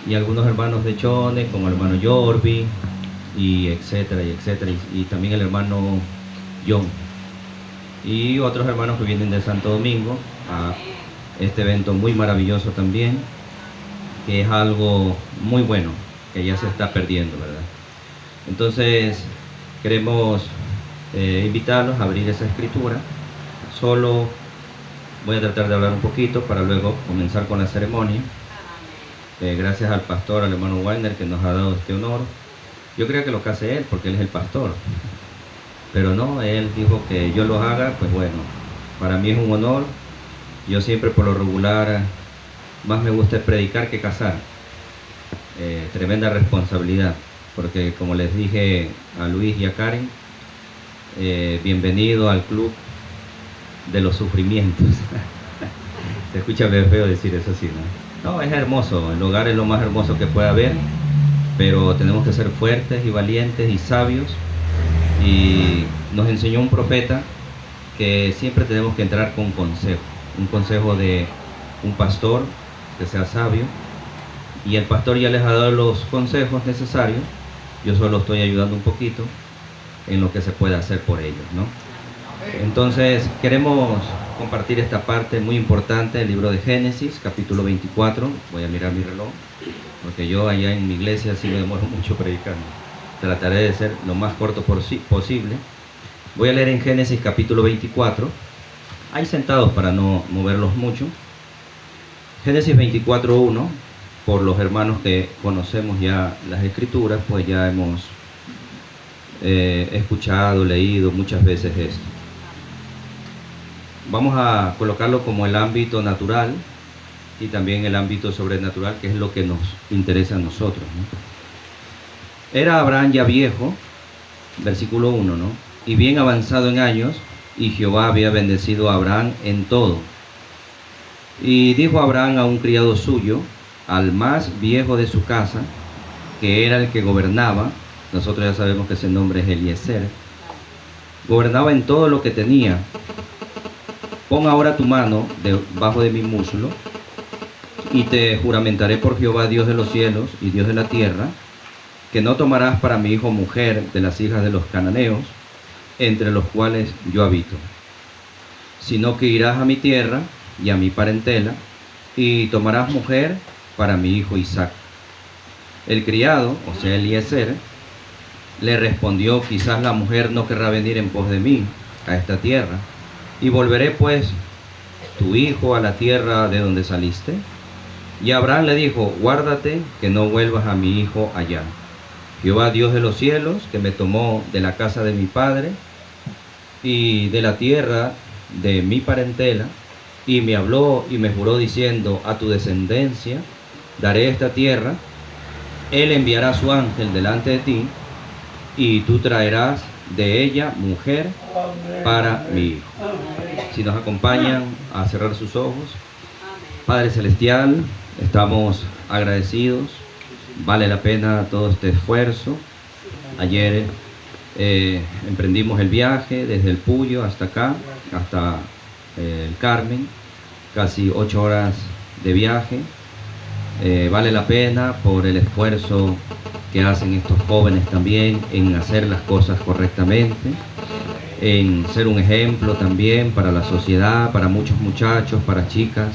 y algunos hermanos de Chone, como el hermano Yorbi, y etcétera, y etcétera, y también el hermano John. Y otros hermanos que vienen de Santo Domingo a este evento muy maravilloso también, que es algo muy bueno, que ya se está perdiendo, ¿verdad? Entonces, queremos invitarlos a abrir esa escritura. Solo voy a tratar de hablar un poquito para luego comenzar con la ceremonia. Gracias al pastor, al hermano Weiner, que nos ha dado este honor. Yo creo que lo que hace él, porque él es el pastor. Pero no, él dijo que yo lo haga, pues bueno, para mí es un honor. Yo siempre por lo regular más me gusta predicar que casar. Tremenda responsabilidad, porque como les dije a Luis y a Karen, bienvenido al club de los sufrimientos. Se escucha feo decir eso así, ¿no? No, es hermoso, el hogar es lo más hermoso que puede haber, pero tenemos que ser fuertes y valientes y sabios. Y nos enseñó un profeta que siempre tenemos que entrar con un consejo de un pastor que sea sabio, y el pastor ya les ha dado los consejos necesarios. Yo solo estoy ayudando un poquito en lo que se puede hacer por ellos, ¿no? Entonces queremos compartir esta parte muy importante del libro de Génesis, capítulo 24. Voy a mirar mi reloj, porque yo allá en mi iglesia sí me demoro mucho predicando. Trataré de ser lo más corto posible. Voy a leer en Génesis capítulo 24. Ahí sentados para no moverlos mucho. Génesis 24:1. Por los hermanos que conocemos ya las escrituras, pues ya hemos escuchado, leído muchas veces esto. Vamos a colocarlo como el ámbito natural y también el ámbito sobrenatural, que es lo que nos interesa a nosotros, ¿no? Era Abraham ya viejo, versículo 1, ¿no? Y bien avanzado en años, y Jehová había bendecido a Abraham en todo. Y dijo Abraham a un criado suyo, al más viejo de su casa, que era el que gobernaba, nosotros ya sabemos que ese nombre es Eliezer, gobernaba en todo lo que tenía. Pon ahora tu mano debajo de mi muslo, y te juramentaré por Jehová, Dios de los cielos y Dios de la tierra, que no tomarás para mi hijo mujer de las hijas de los cananeos, entre los cuales yo habito, sino que irás a mi tierra y a mi parentela, y tomarás mujer para mi hijo Isaac. El criado, o sea Eliezer, le respondió, quizás la mujer no querrá venir en pos de mí a esta tierra, y volveré pues tu hijo a la tierra de donde saliste. Y Abraham le dijo, guárdate que no vuelvas a mi hijo allá. Jehová Dios de los cielos, que me tomó de la casa de mi padre y de la tierra de mi parentela, y me habló y me juró diciendo, a tu descendencia daré esta tierra. Él enviará a su ángel delante de ti, y tú traerás de ella mujer para mi hijo. Si nos acompañan a cerrar sus ojos. Padre Celestial, estamos agradecidos. Vale la pena todo este esfuerzo. Ayer emprendimos el viaje desde el Puyo hasta acá, hasta el Carmen, casi 8 horas de viaje. Vale la pena por el esfuerzo que hacen estos jóvenes también en hacer las cosas correctamente, en ser un ejemplo también para la sociedad, para muchos muchachos, para chicas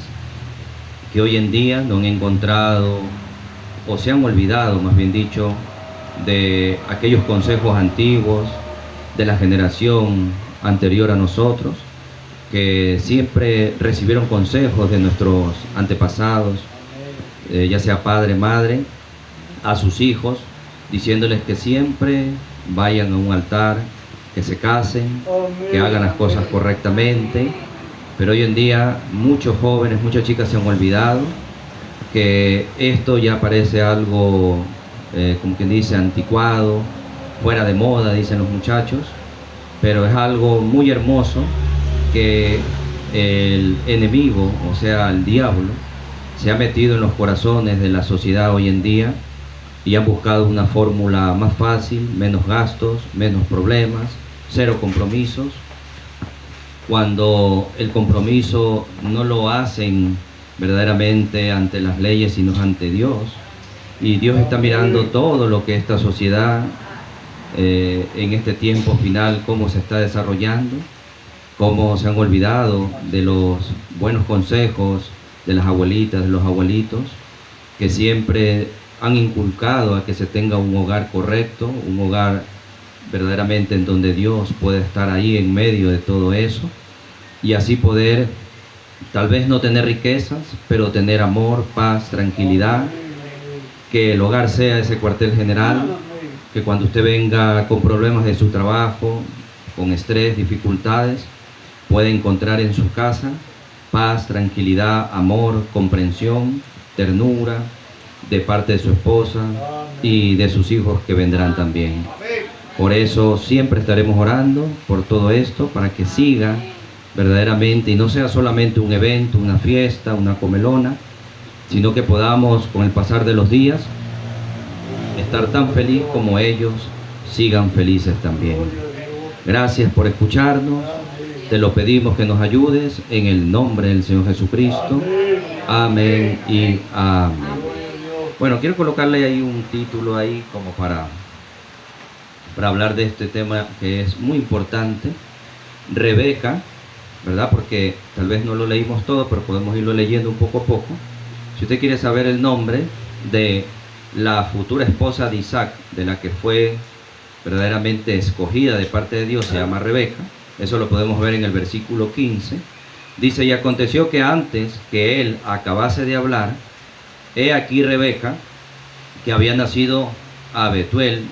que hoy en día no han encontrado o se han olvidado, más bien dicho, de aquellos consejos antiguos de la generación anterior a nosotros, que siempre recibieron consejos de nuestros antepasados, ya sea padre, madre, a sus hijos, diciéndoles que siempre vayan a un altar, que se casen, que hagan las cosas correctamente. Pero hoy en día muchos jóvenes, muchas chicas se han olvidado que esto ya parece algo, como quien dice, anticuado, fuera de moda, dicen los muchachos, pero es algo muy hermoso que el enemigo, o sea, el diablo, se ha metido en los corazones de la sociedad hoy en día y han buscado una fórmula más fácil, menos gastos, menos problemas, cero compromisos, cuando el compromiso no lo hacen verdaderamente ante las leyes, sino ante Dios. Y Dios está mirando todo lo que esta sociedad en este tiempo final, cómo se está desarrollando, cómo se han olvidado de los buenos consejos de las abuelitas, de los abuelitos, que siempre han inculcado a que se tenga un hogar correcto, un hogar verdaderamente en donde Dios puede estar ahí en medio de todo eso, y así poder tal vez no tener riquezas, pero tener amor, paz, tranquilidad, que el hogar sea ese cuartel general, que cuando usted venga con problemas de su trabajo, con estrés, dificultades, puede encontrar en su casa paz, tranquilidad, amor, comprensión, ternura de parte de su esposa y de sus hijos que vendrán también. Por eso siempre estaremos orando por todo esto, para que siga verdaderamente y no sea solamente un evento, una fiesta, una comelona, sino que podamos con el pasar de los días estar tan feliz como ellos sigan felices también. Gracias por escucharnos. Te lo pedimos que nos ayudes en el nombre del Señor Jesucristo. Amén y amén. Bueno, quiero colocarle ahí un título ahí como para hablar de este tema que es muy importante. Rebeca, ¿verdad? Porque tal vez no lo leímos todo, pero podemos irlo leyendo un poco a poco. Si usted quiere saber el nombre de la futura esposa de Isaac, de la que fue verdaderamente escogida de parte de Dios, se llama Rebeca. Eso lo podemos ver en el versículo 15. Dice: y aconteció que antes que él acabase de hablar, he aquí Rebeca, que había nacido a Betuel,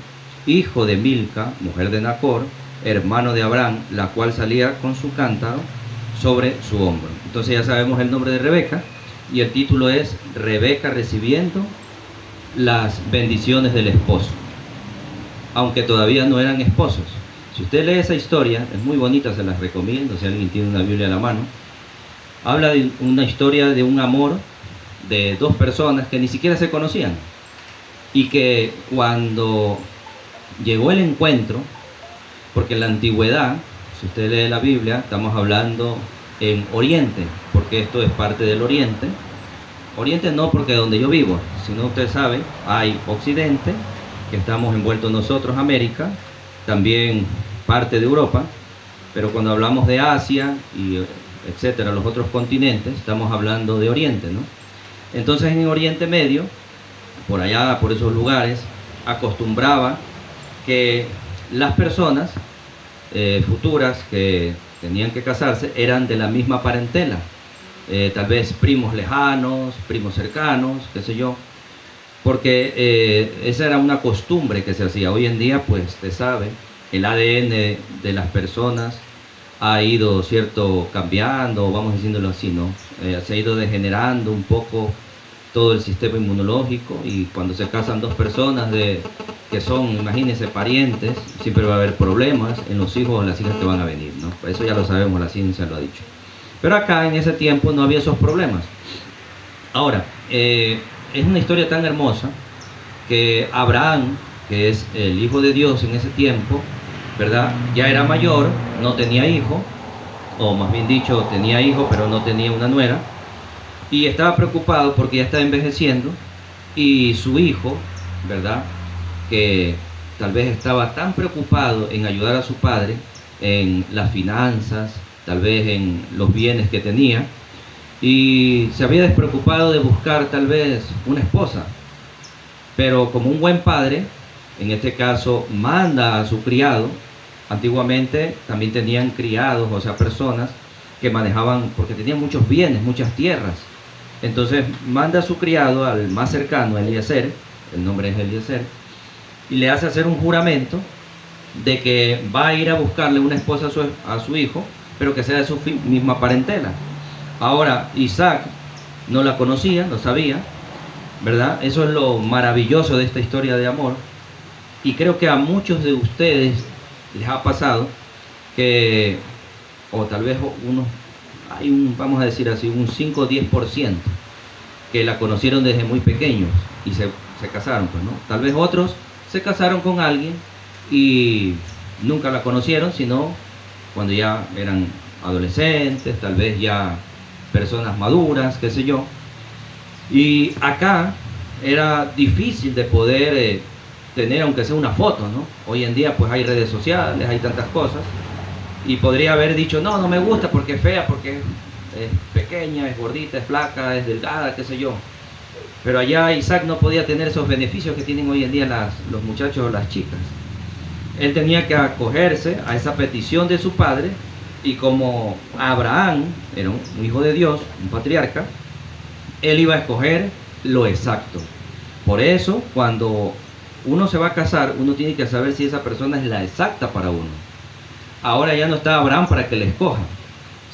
hijo de Milca, mujer de Nacor, hermano de Abraham, la cual salía con su cántaro sobre su hombro. Entonces ya sabemos el nombre de Rebeca, y el título es Rebeca recibiendo las bendiciones del esposo, aunque todavía no eran esposos. Si usted lee esa historia, es muy bonita, se las recomiendo, si alguien tiene una Biblia a la mano. Habla de una historia de un amor de dos personas que ni siquiera se conocían, y que cuando llegó el encuentro, porque en la antigüedad, si usted lee la Biblia, estamos hablando en Oriente, porque esto es parte del Oriente. Oriente no porque donde yo vivo, sino usted sabe, hay Occidente, que estamos envueltos nosotros, América, también parte de Europa, pero cuando hablamos de Asia y etcétera, los otros continentes, estamos hablando de Oriente, ¿no? Entonces en Oriente Medio, por allá, por esos lugares, acostumbraba que las personas futuras que tenían que casarse eran de la misma parentela, tal vez primos lejanos, primos cercanos, qué sé yo, porque esa era una costumbre que se hacía. Hoy en día, pues, usted sabe, el ADN de las personas ha ido, cierto, cambiando, vamos diciéndolo así, ¿no? Se ha ido degenerando un poco todo el sistema inmunológico, y cuando se casan dos personas que son, imagínense, parientes, siempre va a haber problemas en los hijos o las hijas que van a venir, ¿no? Eso ya lo sabemos, la ciencia lo ha dicho. Pero acá en ese tiempo no había esos problemas. Ahora, es una historia tan hermosa que Abraham, que es el hijo de Dios en ese tiempo, ¿verdad? Ya era mayor, no tenía hijo, o más bien dicho, tenía hijo, pero no tenía una nuera, y estaba preocupado porque ya estaba envejeciendo, y su hijo, ¿verdad?, que tal vez estaba tan preocupado en ayudar a su padre en las finanzas, tal vez en los bienes que tenía, y se había despreocupado de buscar tal vez una esposa. Pero como un buen padre, en este caso, manda a su criado. Antiguamente también tenían criados, o sea, personas que manejaban, porque tenían muchos bienes, muchas tierras. Entonces manda a su criado, al más cercano, Eliezer, el nombre es Eliezer, y le hace hacer un juramento de que va a ir a buscarle una esposa a su hijo, pero que sea de su misma parentela. Ahora, Isaac no la conocía, no sabía, ¿verdad? Eso es lo maravilloso de esta historia de amor. Y creo que a muchos de ustedes les ha pasado que, o tal vez hay vamos a decir así, un 5 o 10% que la conocieron desde muy pequeños y se casaron, pues, ¿no? Tal vez otros se casaron con alguien y nunca la conocieron, sino cuando ya eran adolescentes, tal vez ya personas maduras, qué sé yo. Y acá era difícil de poder tener, aunque sea una foto, ¿no? Hoy en día pues hay redes sociales, hay tantas cosas, y podría haber dicho, no, no me gusta porque es fea, porque es pequeña, es gordita, es flaca, es delgada, qué sé yo. Pero allá Isaac no podía tener esos beneficios que tienen hoy en día los muchachos o las chicas. Él tenía que acogerse a esa petición de su padre, y como Abraham era un hijo de Dios, un patriarca, él iba a escoger lo exacto. Por eso, cuando uno se va a casar, uno tiene que saber si esa persona es la exacta para uno. Ahora ya no está Abraham para que le escoja,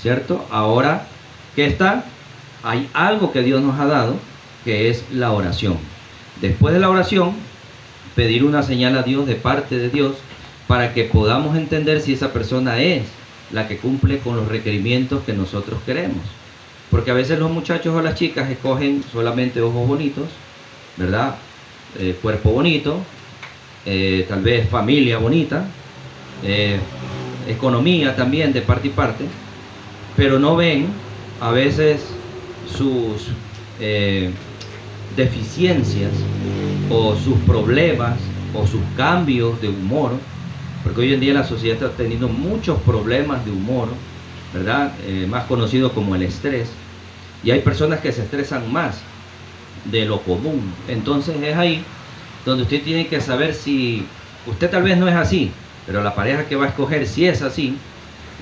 ¿cierto? Ahora, ¿qué está? Hay algo que Dios nos ha dado, que es la oración. Después de la oración, pedir una señal a Dios de parte de Dios para que podamos entender si esa persona es la que cumple con los requerimientos que nosotros queremos. Porque a veces los muchachos o las chicas escogen solamente ojos bonitos, ¿verdad? Cuerpo bonito, tal vez familia bonita, economía también de parte y parte, pero no ven a veces sus deficiencias o sus problemas o sus cambios de humor, porque hoy en día la sociedad está teniendo muchos problemas de humor, ¿verdad? Más conocido como el estrés, y hay personas que se estresan más de lo común. Entonces es ahí donde usted tiene que saber si usted tal vez no es así, pero la pareja que va a escoger si es así.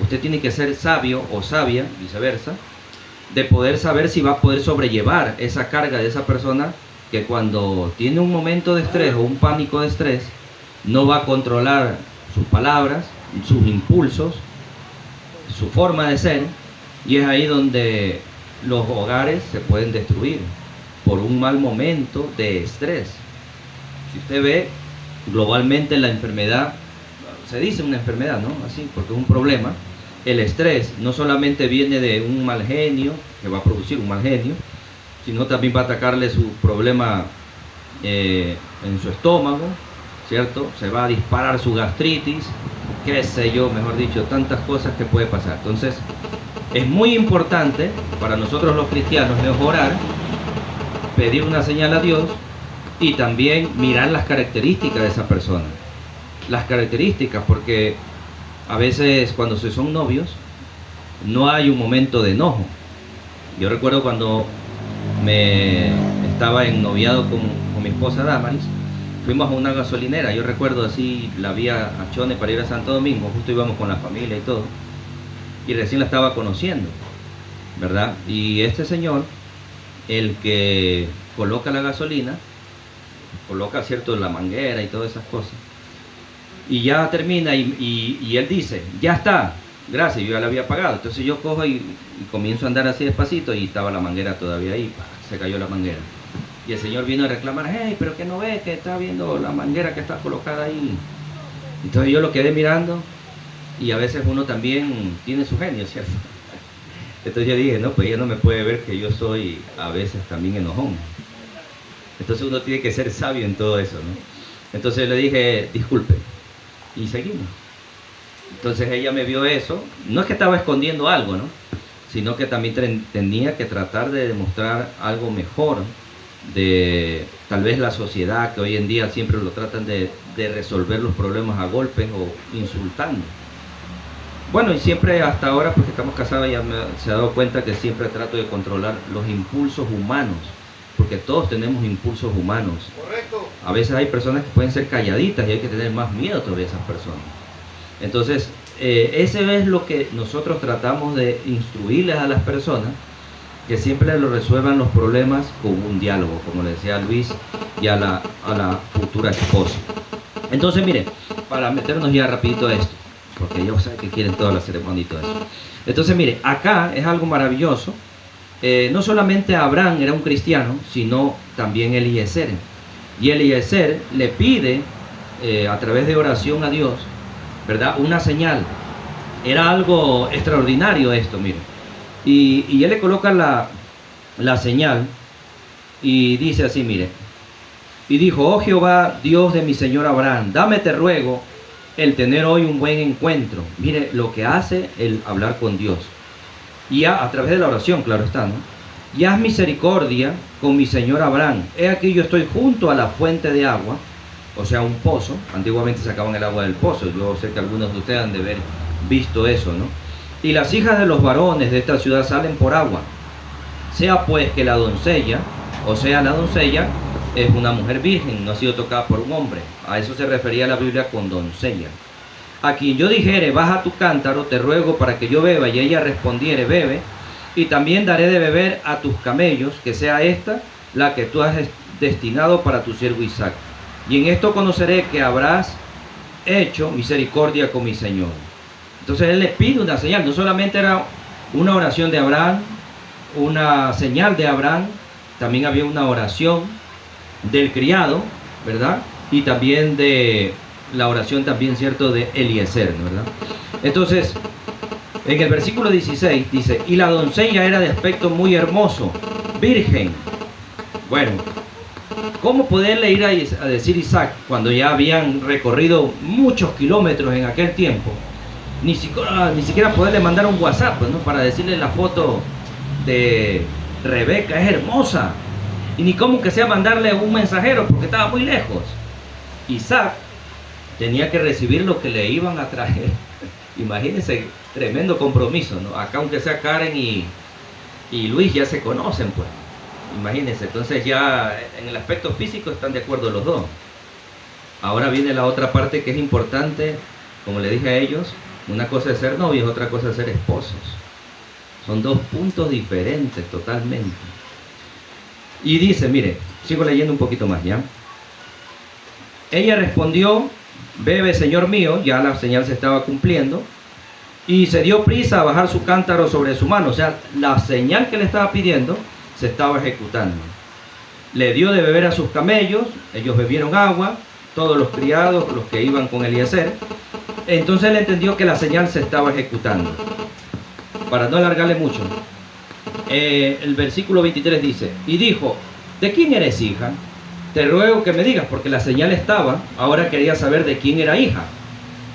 Usted tiene que ser sabio o sabia, viceversa, de poder saber si va a poder sobrellevar esa carga de esa persona, que cuando tiene un momento de estrés o un pánico de estrés, no va a controlar sus palabras, sus impulsos, su forma de ser, y es ahí donde los hogares se pueden destruir por un mal momento de estrés. Si usted ve globalmente la enfermedad, se dice una enfermedad, ¿no? Así, porque es un problema. El estrés no solamente viene de un mal genio, que va a producir un mal genio, sino también va a atacarle su problema en su estómago, ¿cierto? Se va a disparar su gastritis, qué sé yo, mejor dicho, tantas cosas que puede pasar. Entonces, es muy importante para nosotros los cristianos orar, pedir una señal a Dios y también mirar las características de esa persona. Las características, porque a veces cuando se son novios no hay un momento de enojo. Yo recuerdo cuando estaba en noviado con mi esposa Damaris, fuimos a una gasolinera. Yo recuerdo así la vía a Chone para ir a Santo Domingo, justo íbamos con la familia y todo, y recién la estaba conociendo, ¿verdad? Y este señor, el que coloca la gasolina, coloca, cierto, la manguera y todas esas cosas, y ya termina y él dice, ya está, gracias, yo ya la había pagado. Entonces yo cojo y comienzo a andar así despacito, y estaba la manguera todavía ahí, se cayó la manguera. Y el señor vino a reclamar, hey, pero que no ves que está viendo la manguera que está colocada ahí. Entonces yo lo quedé mirando, y a veces uno también tiene su genio, ¿cierto? Entonces yo dije, no, pues ella no me puede ver que yo soy a veces también enojón. Entonces uno tiene que ser sabio en todo eso, ¿no? Entonces le dije, disculpe, y seguimos. Entonces ella me vio eso, no es que estaba escondiendo algo, ¿no? Sino que también tenía que tratar de demostrar algo mejor de tal vez la sociedad, que hoy en día siempre lo tratan de resolver los problemas a golpes o insultando. Bueno, y siempre hasta ahora, porque estamos casados, ya se ha dado cuenta que siempre trato de controlar los impulsos humanos, porque todos tenemos impulsos humanos. Correcto. A veces hay personas que pueden ser calladitas y hay que tener más miedo todavía a esas personas. Entonces, ese es lo que nosotros tratamos de instruirles a las personas, que siempre lo resuelvan los problemas con un diálogo, como le decía a Luis y a la futura esposa. Entonces, mire, para meternos ya rapidito a esto, porque ellos saben que quieren toda la ceremonia y todo eso. Entonces, mire, acá es algo maravilloso. No solamente Abraham era un cristiano, sino también Eliezer. Y Eliezer le pide, a través de oración a Dios, ¿verdad?, una señal. Era algo extraordinario esto, mire. Y él le coloca la señal y dice así, mire. Y dijo, oh Jehová, Dios de mi señor Abraham, dame te ruego el tener hoy un buen encuentro. Mire lo que hace el hablar con Dios. Y a través de la oración, claro está, ¿no? y haz misericordia con mi señor Abraham. He aquí yo estoy junto a la fuente de agua, o sea, un pozo. Antiguamente sacaban el agua del pozo. Yo sé que algunos de ustedes han de haber visto eso, ¿no? Y las hijas de los varones de esta ciudad salen por agua. Sea pues que la doncella, o sea, la doncella es una mujer virgen, no ha sido tocada por un hombre. A eso se refería la Biblia con doncella. A quien yo dijere, baja tu cántaro, te ruego para que yo beba, y ella respondiere, bebe, y también daré de beber a tus camellos, que sea esta la que tú has destinado para tu siervo Isaac. Y en esto conoceré que habrás hecho misericordia con mi Señor. Entonces él le pide una señal. No solamente era una oración de Abraham, una señal de Abraham, también había una oración del criado, ¿verdad? Y también de la oración también, ¿cierto?, de Eliezer, ¿verdad? Entonces, en el versículo 16 dice, y la doncella era de aspecto muy hermoso, virgen. Bueno, ¿cómo poderle ir a decir Isaac cuando ya habían recorrido muchos kilómetros en aquel tiempo? Ni siquiera poderle mandar un WhatsApp, ¿no?, para decirle la foto de Rebeca es hermosa. Y ni cómo que sea mandarle un mensajero porque estaba muy lejos. Isaac tenía que recibir lo que le iban a traer. Imagínense, tremendo compromiso, ¿no? Acá aunque sea Karen y Luis ya se conocen, pues. Imagínense, entonces ya en el aspecto físico están de acuerdo los dos. Ahora viene la otra parte que es importante, como le dije a ellos, una cosa es ser novios, otra cosa es ser esposos. Son dos puntos diferentes totalmente. Y dice, mire, sigo leyendo un poquito más, ¿ya? Ella respondió, bebe, señor mío, ya la señal se estaba cumpliendo, y se dio prisa a bajar su cántaro sobre su mano. O sea, la señal que le estaba pidiendo se estaba ejecutando. Le dio de beber a sus camellos, ellos bebieron agua, todos los criados, los que iban con Eliezer. Entonces él entendió que la señal se estaba ejecutando. Para no alargarle mucho, el versículo 23 dice, y dijo, ¿de quién eres hija? Te ruego que me digas, porque la señal estaba, ahora quería saber de quién era hija,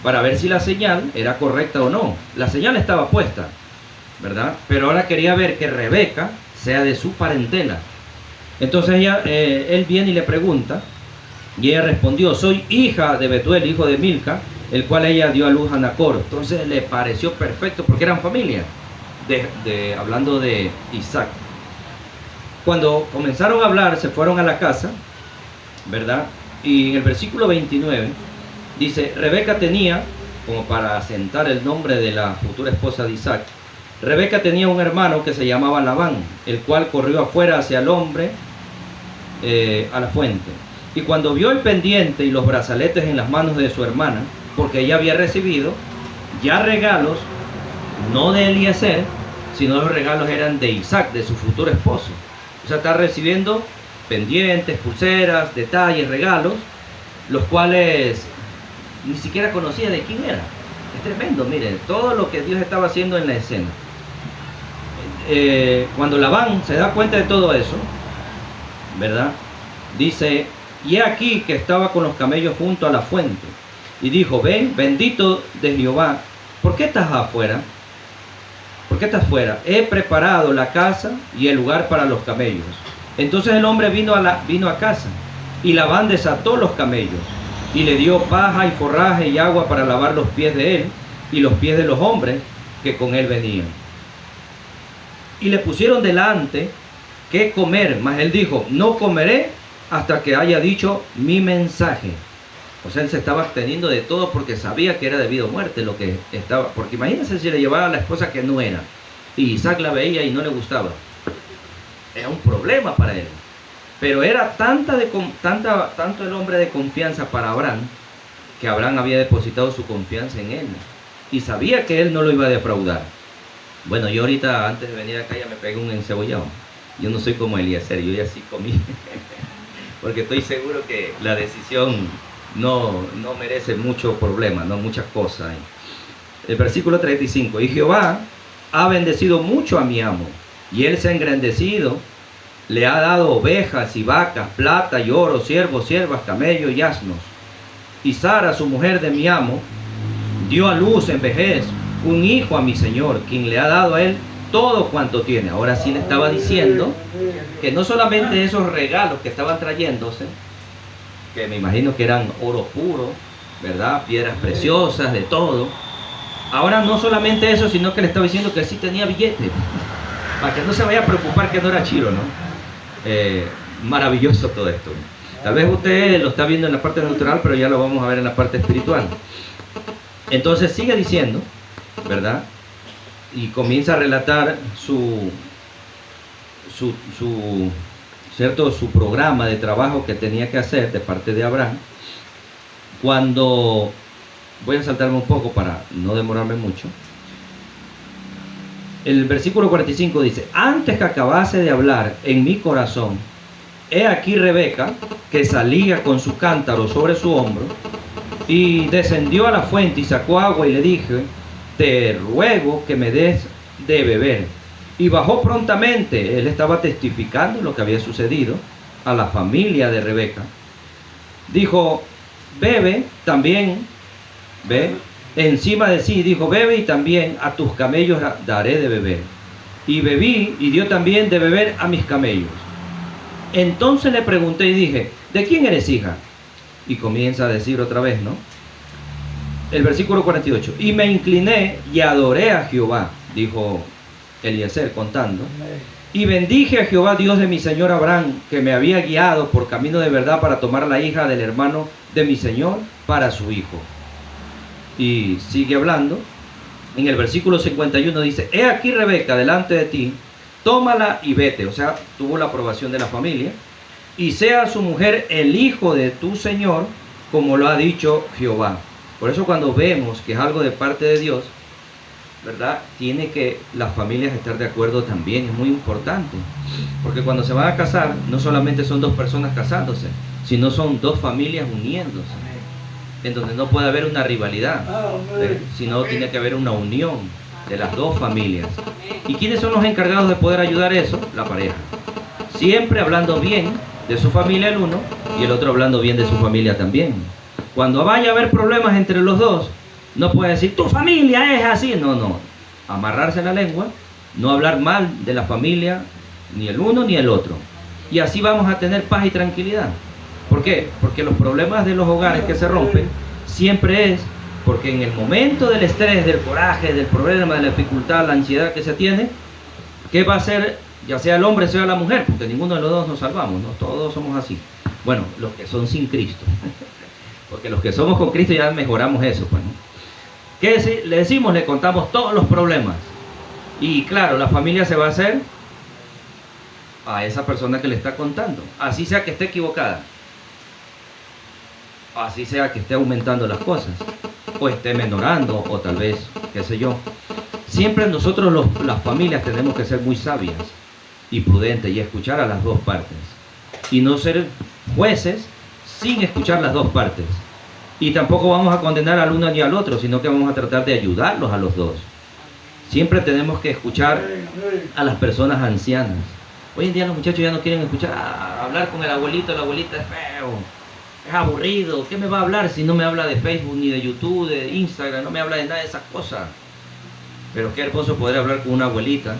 para ver si la señal era correcta o no. La señal estaba puesta, ¿verdad? Pero ahora quería ver que Rebeca sea de su parentela. Entonces él viene y le pregunta, y ella respondió, soy hija de Betuel, hijo de Milca, el cual ella dio a luz a Nacor. Entonces le pareció perfecto, porque eran familia, hablando de Isaac. Cuando comenzaron a hablar, se fueron a la casa, ¿verdad? Y en el versículo 29 dice, Rebeca tenía, como para asentar el nombre de la futura esposa de Isaac, Rebeca tenía un hermano que se llamaba Labán, el cual corrió afuera hacia el hombre a la fuente. Y cuando vio el pendiente y los brazaletes en las manos de su hermana, porque ella había recibido ya regalos, no de Eliezer, sino los regalos eran de Isaac, de su futuro esposo. O sea, está recibiendo pendientes, pulseras, detalles, regalos, los cuales ni siquiera conocía de quién era. Es tremendo, miren, todo lo que Dios estaba haciendo en la escena. Cuando Labán se da cuenta de todo eso, ¿verdad? Dice, y he aquí que estaba con los camellos junto a la fuente, y dijo, ven, bendito de Jehová, ¿por qué estás afuera? ¿Por qué estás fuera? He preparado la casa y el lugar para los camellos. Entonces el hombre vino a casa, y Labán desató los camellos, y le dio paja y forraje y agua para lavar los pies de él, y los pies de los hombres que con él venían. Y le pusieron delante qué comer, mas él dijo, no comeré hasta que haya dicho mi mensaje. O sea, él se estaba absteniendo de todo porque sabía que era debido a muerte lo que estaba. Porque imagínense si le llevaba a la esposa que no era, y Isaac la veía y no le gustaba. Era un problema para él. Pero era tanto el hombre de confianza para Abraham, que Abraham había depositado su confianza en él. Y sabía que él no lo iba a defraudar. Bueno, yo ahorita, antes de venir acá, ya me pegué un encebollado. Yo no soy como Eliezer, yo ya sí comí. Porque estoy seguro que la decisión no merece mucho problema, no muchas cosas. El versículo 35, y Jehová ha bendecido mucho a mi amo, y él se ha engrandecido, le ha dado ovejas y vacas, plata y oro, siervos, siervas, camellos y asnos. Y Sara, su mujer de mi amo, dio a luz en vejez un hijo a mi señor, quien le ha dado a él todo cuanto tiene. Ahora sí le estaba diciendo que no solamente esos regalos que estaban trayéndose, que me imagino que eran oro puro, ¿verdad? Piedras preciosas, de todo. Ahora no solamente eso, sino que le estaba diciendo que sí tenía billete, para que no se vaya a preocupar que no era chiro, ¿no? Maravilloso todo esto. Tal vez usted lo está viendo en la parte natural, pero ya lo vamos a ver en la parte espiritual. Entonces sigue diciendo, ¿verdad? Y comienza a relatar su programa de trabajo que tenía que hacer de parte de Abraham. Cuando, voy a saltarme un poco para no demorarme mucho, el versículo 45 dice: antes que acabase de hablar en mi corazón, he aquí Rebeca, que salía con su cántaro sobre su hombro, y descendió a la fuente y sacó agua, y le dije: te ruego que me des de beber. Y bajó prontamente. Él estaba testificando lo que había sucedido a la familia de Rebeca. Dijo: bebe también, ve, encima de sí, dijo: bebe, y también a tus camellos daré de beber. Y bebí, y dio también de beber a mis camellos. Entonces le pregunté y dije: ¿de quién eres hija? Y comienza a decir otra vez, ¿no? El versículo 48: y me incliné y adoré a Jehová, dijo Eliezer contando, y bendije a Jehová, Dios de mi señor Abraham, que me había guiado por camino de verdad para tomar la hija del hermano de mi señor para su hijo. Y sigue hablando. En el versículo 51 dice: he aquí Rebeca delante de ti, tómala y vete. O sea, tuvo la aprobación de la familia. Y sea su mujer el hijo de tu señor, como lo ha dicho Jehová. Por eso cuando vemos que es algo de parte de Dios, ¿verdad? Tiene que las familias estar de acuerdo también, es muy importante. Porque cuando se van a casar, no solamente son dos personas casándose, sino son dos familias uniéndose, en donde no puede haber una rivalidad, sino tiene que haber una unión de las dos familias. ¿Y quiénes son los encargados de poder ayudar eso? La pareja. Siempre hablando bien de su familia el uno, y el otro hablando bien de su familia también. Cuando vaya a haber problemas entre los dos, no puede decir: tu familia es así. No. Amarrarse la lengua, no hablar mal de la familia, ni el uno ni el otro. Y así vamos a tener paz y tranquilidad. ¿Por qué? Porque los problemas de los hogares que se rompen siempre es porque en el momento del estrés, del coraje, del problema, de la dificultad, la ansiedad que se tiene, ¿qué va a hacer? Ya sea el hombre, sea la mujer, porque ninguno de los dos nos salvamos, ¿no? Todos somos así. Bueno, los que son sin Cristo. Porque los que somos con Cristo ya mejoramos eso, pues, ¿no? ¿Qué le decimos? Le contamos todos los problemas. Y claro, la familia se va a hacer a esa persona que le está contando. Así sea que esté equivocada. Así sea que esté aumentando las cosas. O esté menorando, o tal vez, qué sé yo. Siempre nosotros las familias tenemos que ser muy sabias y prudentes y escuchar a las dos partes. Y no ser jueces sin escuchar las dos partes. Y tampoco vamos a condenar al uno ni al otro, sino que vamos a tratar de ayudarlos a los dos. Siempre tenemos que escuchar a las personas ancianas. Hoy en día los muchachos ya no quieren escuchar, hablar con el abuelito, la abuelita es feo, es aburrido. ¿Qué me va a hablar si no me habla de Facebook, ni de YouTube, de Instagram? No me habla de nada de esas cosas. Pero qué hermoso poder hablar con una abuelita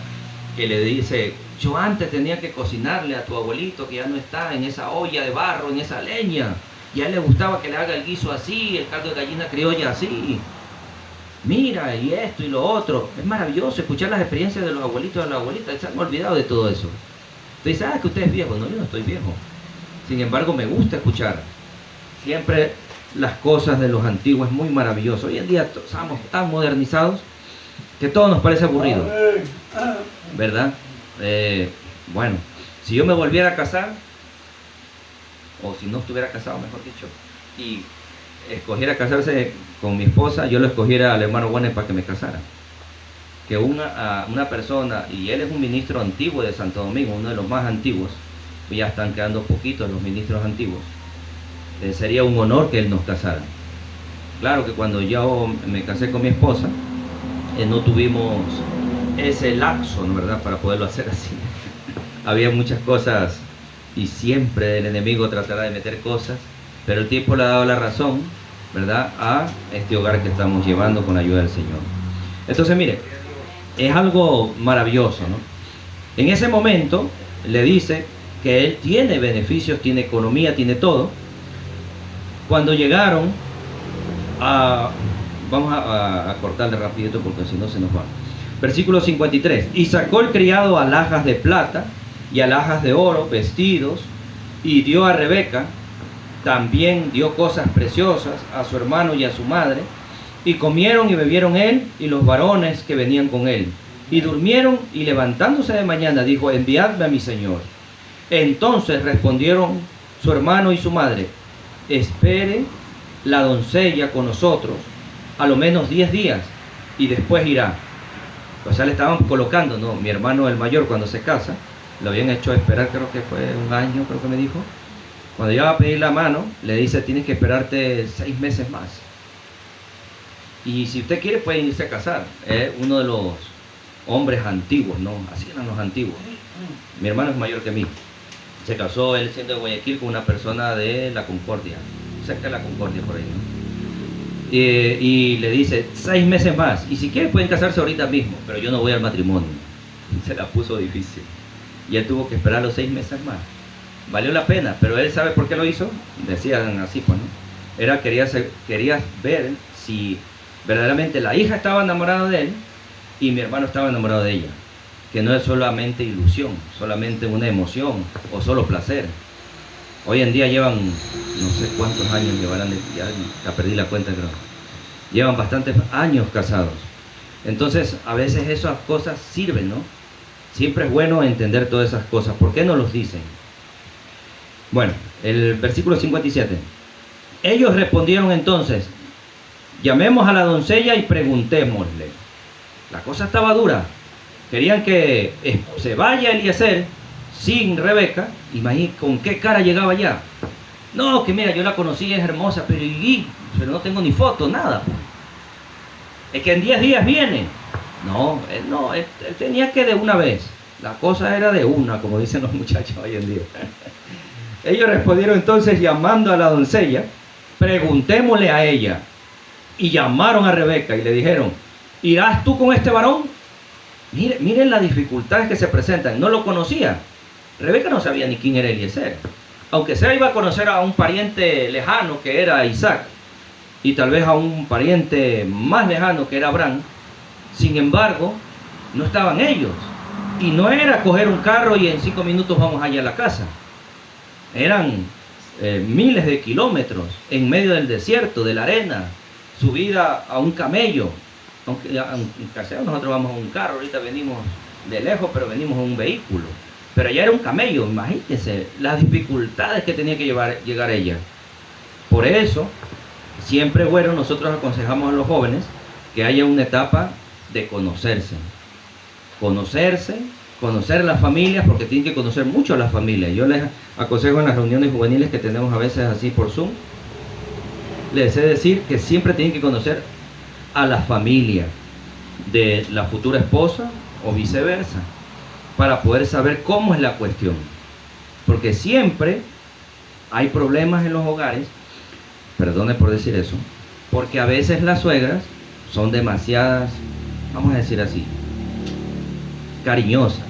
que le dice: yo antes tenía que cocinarle a tu abuelito que ya no está, en esa olla de barro, en esa leña. Y a él le gustaba que le haga el guiso así, el caldo de gallina criolla así. Mira, y esto y lo otro. Es maravilloso escuchar las experiencias de los abuelitos y de las abuelitas. Se han olvidado de todo eso. Usted dice: que usted es viejo. No, yo no estoy viejo. Sin embargo, me gusta escuchar siempre las cosas de los antiguos. Es muy maravilloso. Hoy en día estamos tan modernizados que todo nos parece aburrido, ¿verdad? Bueno, si yo me volviera a casar, o si no estuviera casado, mejor dicho, y escogiera casarse con mi esposa, yo lo escogiera al hermano Warner para que me casara. Que una persona, y él es un ministro antiguo de Santo Domingo, uno de los más antiguos, ya están quedando poquitos los ministros antiguos, sería un honor que él nos casara. Claro que cuando yo me casé con mi esposa, no tuvimos ese lapso, ¿no? ¿Verdad? Para poderlo hacer así. Había muchas cosas y siempre el enemigo tratará de meter cosas, pero el tiempo le ha dado la razón, ¿verdad?, a este hogar que estamos llevando con la ayuda del Señor. Entonces, mire, es algo maravilloso, ¿no? En ese momento le dice que él tiene beneficios, tiene economía, tiene todo. Cuando llegaron a... Vamos a cortarle rapidito porque si no se nos va. Versículo 53. Y sacó el criado alhajas de plata y alhajas de oro, vestidos, y dio a Rebeca, también dio cosas preciosas a su hermano y a su madre, y comieron y bebieron él y los varones que venían con él. Y durmieron, y levantándose de mañana dijo: enviadme a mi señor. Entonces respondieron su hermano y su madre: espere la doncella con nosotros a lo menos 10 días y después irá. O sea, le estaban colocando, ¿no? Mi hermano el mayor, cuando se casa, lo habían hecho esperar, creo que fue un año, creo que me dijo. Cuando iba a pedir la mano, le dice: tienes que esperarte 6 meses más. Y si usted quiere, puede irse a casar. Es uno de los hombres antiguos, ¿no? Así eran los antiguos. Mi hermano es mayor que mí. Se casó él siendo de Guayaquil con una persona de La Concordia, cerca de La Concordia, por ahí, ¿no? Y le dice: 6 meses más. Y si quiere, pueden casarse ahorita mismo, pero yo no voy al matrimonio. Se la puso difícil. Y él tuvo que esperar los 6 meses más. Valió la pena, pero él sabe por qué lo hizo. Decían así, pues, ¿no? Era, quería ver si verdaderamente la hija estaba enamorada de él y mi hermano estaba enamorado de ella. Que no es solamente ilusión, solamente una emoción o solo placer. Hoy en día llevan, no sé cuántos años llevarán, ya perdí la cuenta, creo. Llevan bastantes años casados. Entonces, a veces esas cosas sirven, ¿no? Siempre es bueno entender todas esas cosas. ¿Por qué no los dicen? Bueno, el versículo 57. Ellos respondieron entonces: llamemos a la doncella y preguntémosle. La cosa estaba dura. Querían que se vaya Eliezer sin Rebeca. Imagínate con qué cara llegaba ya. No, que mira, yo la conocí, es hermosa, pero no tengo ni foto, nada. Es que en 10 días viene. No, él tenía que de una vez. La cosa era de una, como dicen los muchachos hoy en día. Ellos respondieron entonces, llamando a la doncella: preguntémosle a ella. Y llamaron a Rebeca y le dijeron: ¿irás tú con este varón? Miren las dificultades que se presentan. No lo conocía. Rebeca no sabía ni quién era Eliezer. Aunque sea, iba a conocer a un pariente lejano que era Isaac, y tal vez a un pariente más lejano que era Abraham. Sin embargo, no estaban ellos. Y no era coger un carro y en 5 minutos vamos allá a la casa. Eran miles de kilómetros en medio del desierto, de la arena, subida a un camello. Aunque nosotros vamos a un carro, ahorita venimos de lejos, pero venimos en un vehículo. Pero allá era un camello, imagínense las dificultades que tenía que llegar ella. Por eso, siempre bueno, nosotros aconsejamos a los jóvenes que haya una etapa de conocerse. Conocer las familias, porque tienen que conocer mucho a las familias. Yo les aconsejo en las reuniones juveniles que tenemos a veces así por Zoom, les he de decir que siempre tienen que conocer a la familia de la futura esposa o viceversa, para poder saber cómo es la cuestión. Porque siempre hay problemas en los hogares, perdone por decir eso, porque a veces las suegras son demasiadas, vamos a decir así, cariñosas,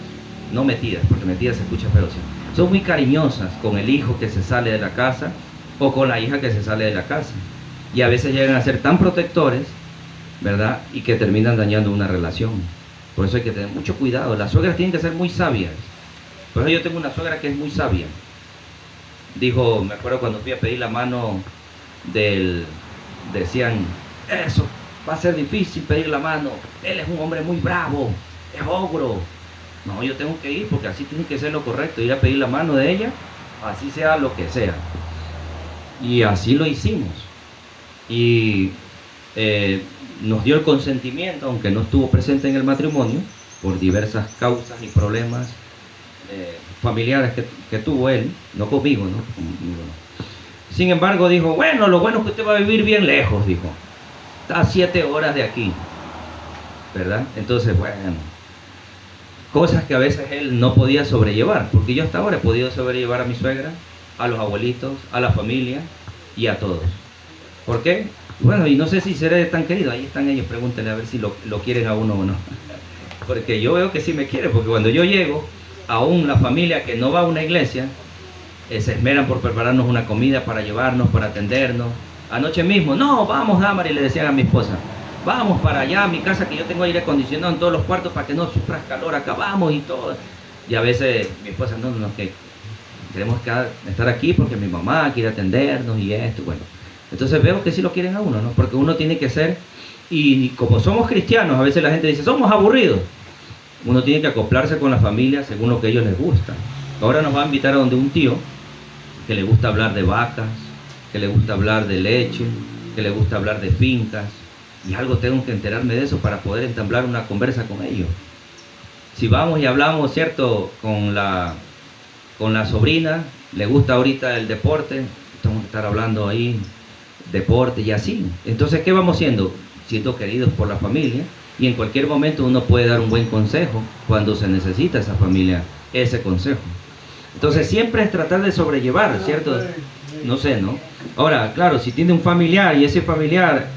no metidas, porque metidas se escucha feo, son muy cariñosas con el hijo que se sale de la casa o con la hija que se sale de la casa, y a veces llegan a ser tan protectores, ¿verdad? Y que terminan dañando una relación. Por eso hay que tener mucho cuidado. Las suegras tienen que ser muy sabias. Por eso yo tengo una suegra que es muy sabia. Dijo, me acuerdo cuando fui a pedir la mano decían, eso va a ser difícil pedir la mano, él es un hombre muy bravo, es ogro. No, yo tengo que ir porque así tiene que ser lo correcto, ir a pedir la mano de ella, así sea lo que sea. Y así lo hicimos. Y nos dio el consentimiento, aunque no estuvo presente en el matrimonio, por diversas causas y problemas familiares que tuvo él, no conmigo, ¿no? Sin embargo, dijo, bueno, lo bueno es que usted va a vivir bien lejos, dijo. Está a 7 horas de aquí, ¿verdad? Entonces, bueno, cosas que a veces él no podía sobrellevar, porque yo hasta ahora he podido sobrellevar a mi suegra, a los abuelitos, a la familia y a todos. ¿Por qué? Bueno, y no sé si seré tan querido, ahí están ellos, pregúntenle a ver si lo quieren a uno o no. porque yo veo que sí me quiere, porque cuando yo llego, aún la familia que no va a una iglesia, se esmeran por prepararnos una comida para llevarnos, para atendernos. Anoche mismo, no, vamos, Damari, le decían a mi esposa, vamos para allá a mi casa que yo tengo aire acondicionado en todos los cuartos para que no sufras calor, acá vamos y todo. Y a veces mi esposa, no, que queremos estar aquí porque mi mamá quiere atendernos y esto, bueno. Entonces veo que sí lo quieren a uno, ¿no? Porque uno tiene que ser, y como somos cristianos, a veces la gente dice, somos aburridos. Uno tiene que acoplarse con la familia según lo que a ellos les gusta. Ahora nos va a invitar a donde un tío que le gusta hablar de vacas, que le gusta hablar de leche, que le gusta hablar de fincas, y algo tengo que enterarme de eso para poder entablar una conversa con ellos. Si vamos y hablamos, ¿cierto?, con la sobrina, le gusta ahorita el deporte, tenemos que estar hablando ahí, deporte y así. Entonces, ¿qué vamos siendo? Siendo queridos por la familia, y en cualquier momento uno puede dar un buen consejo cuando se necesita esa familia, ese consejo. Entonces, siempre es tratar de sobrellevar, ¿cierto? No sé, ¿no? Ahora, claro, si tiene un familiar y ese familiar,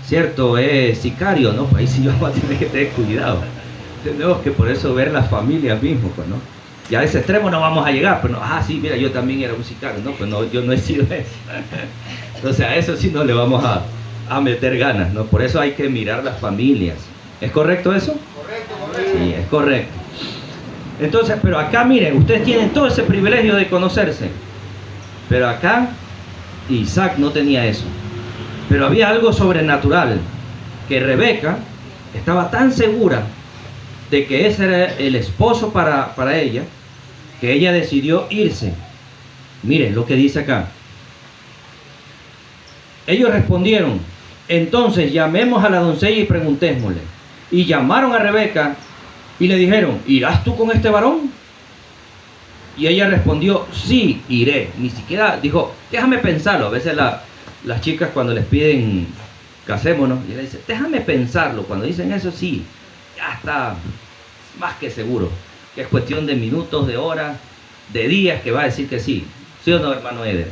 ¿cierto?, es sicario, ¿no? Pues ahí sí vamos a tener que tener cuidado. Tenemos que por eso ver las familias mismo, pues, ¿no? Y a ese extremo no vamos a llegar, pero no, sí, mira, yo también era un sicario, ¿no? Pues no, yo no he sido eso. Entonces a eso sí no le vamos a meter ganas, ¿no? Por eso hay que mirar las familias. ¿Es correcto eso? Correcto. Sí, es correcto. Entonces, pero acá miren, ustedes tienen todo ese privilegio de conocerse. Pero acá Isaac no tenía eso. Pero había algo sobrenatural, que Rebeca estaba tan segura de que ese era el esposo para ella, que ella decidió irse. Miren lo que dice acá. Ellos respondieron, entonces llamemos a la doncella y preguntémosle. Y llamaron a Rebeca y le dijeron, ¿irás tú con este varón? Y ella respondió, sí, iré. Ni siquiera dijo, déjame pensarlo. A veces las chicas cuando les piden, casémonos, y ella dice, déjame pensarlo. Cuando dicen eso, sí, ya está más que seguro, que es cuestión de minutos, de horas, de días que va a decir que sí. ¿Sí o no, hermano Eder?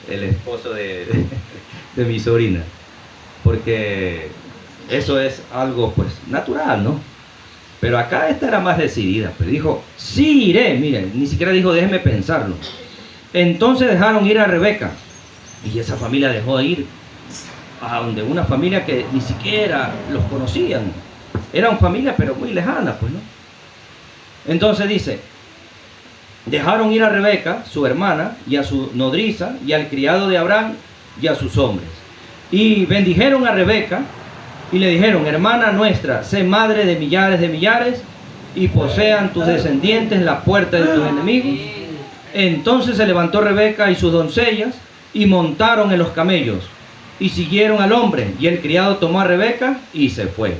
El esposo de mi sobrina. Porque eso es algo pues natural, ¿no? Pero acá esta era más decidida, pero dijo, sí iré, miren, ni siquiera dijo, déjeme pensarlo. Entonces dejaron ir a Rebeca, y esa familia dejó de ir a donde una familia que ni siquiera los conocían. Eran familias pero muy lejanas, pues, ¿no? Entonces dice, dejaron ir a Rebeca, su hermana, y a su nodriza, y al criado de Abraham, y a sus hombres. Y bendijeron a Rebeca, y le dijeron, hermana nuestra, sé madre de millares, y posean tus descendientes la puerta de tus enemigos. Entonces se levantó Rebeca y sus doncellas, y montaron en los camellos, y siguieron al hombre, y el criado tomó a Rebeca, y se fue.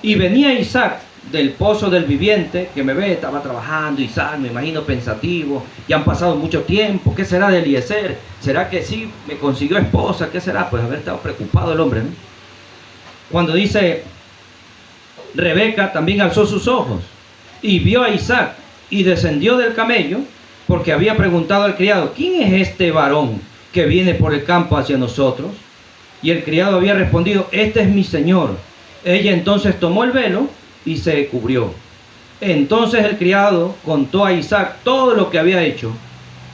Y venía Isaac del pozo del viviente, que me ve, estaba trabajando Isaac, me imagino pensativo, y han pasado mucho tiempo, ¿qué será de Eliezer? ¿Será que sí me consiguió esposa? ¿Qué será? Pues haber estado preocupado el hombre, ¿no? Cuando dice, Rebeca también alzó sus ojos, y vio a Isaac, y descendió del camello, porque había preguntado al criado, ¿quién es este varón que viene por el campo hacia nosotros? Y el criado había respondido, este es mi señor. Ella entonces tomó el velo y se cubrió. Entonces el criado contó a Isaac todo lo que había hecho.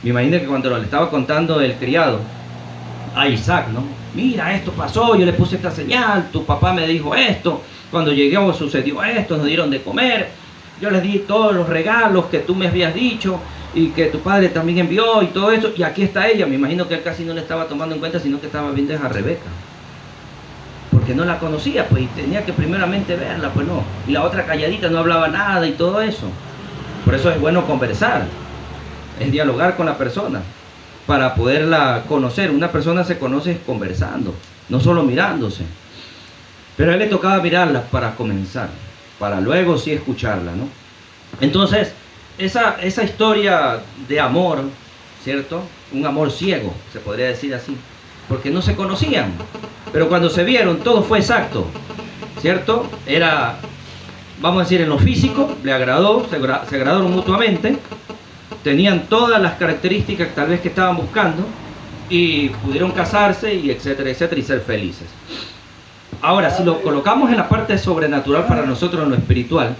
Me imagino que cuando le estaba contando el criado a Isaac, ¿no? Mira, esto pasó, yo le puse esta señal, tu papá me dijo esto, cuando llegamos sucedió esto, nos dieron de comer, yo les di todos los regalos que tú me habías dicho y que tu padre también envió y todo eso, y aquí está ella. Me imagino que él casi no le estaba tomando en cuenta, sino que estaba viendo a Rebeca, porque no la conocía, pues, y tenía que primeramente verla, pues no. Y la otra calladita, no hablaba nada y todo eso. Por eso es bueno conversar, es dialogar con la persona, para poderla conocer. Una persona se conoce conversando, no solo mirándose. Pero a él le tocaba mirarla para comenzar, para luego sí escucharla, ¿no? Entonces, esa historia de amor, ¿cierto? Un amor ciego, se podría decir así, porque no se conocían, pero cuando se vieron todo fue exacto, ¿cierto? Era, vamos a decir, en lo físico, le agradó, se agradaron mutuamente, tenían todas las características tal vez que estaban buscando, y pudieron casarse, y etcétera, etcétera, y ser felices. Ahora, si lo colocamos en la parte sobrenatural para nosotros, en lo espiritual,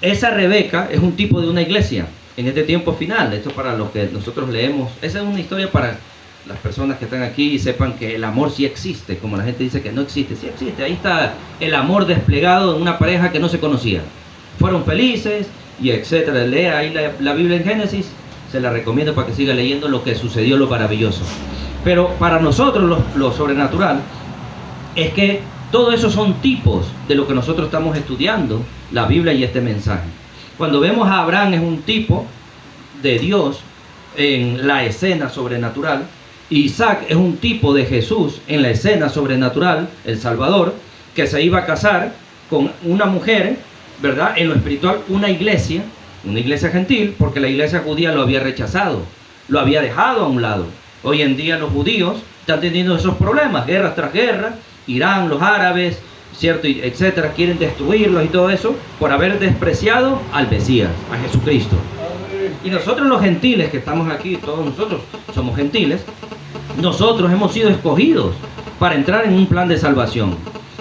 esa Rebeca es un tipo de una iglesia en este tiempo final. Esto para lo que nosotros leemos. Esa es una historia para las personas que están aquí y sepan que el amor sí existe, como la gente dice que no existe. Sí existe, ahí está el amor desplegado en una pareja que no se conocía. Fueron felices y etcétera. Lea ahí la Biblia en Génesis, se la recomiendo para que siga leyendo lo que sucedió, lo maravilloso. Pero para nosotros lo sobrenatural es que todo eso son tipos de lo que nosotros estamos estudiando, la Biblia y este mensaje. Cuando vemos a Abraham es un tipo de Dios en la escena sobrenatural. Isaac es un tipo de Jesús en la escena sobrenatural, el Salvador, que se iba a casar con una mujer, ¿verdad? En lo espiritual, una iglesia gentil, porque la iglesia judía lo había rechazado, lo había dejado a un lado. Hoy en día los judíos están teniendo esos problemas, guerras tras guerras. Irán, los árabes, cierto, etcétera, quieren destruirlos y todo eso por haber despreciado al Mesías, a Jesucristo. Y nosotros los gentiles que estamos aquí, todos nosotros somos gentiles, nosotros hemos sido escogidos para entrar en un plan de salvación.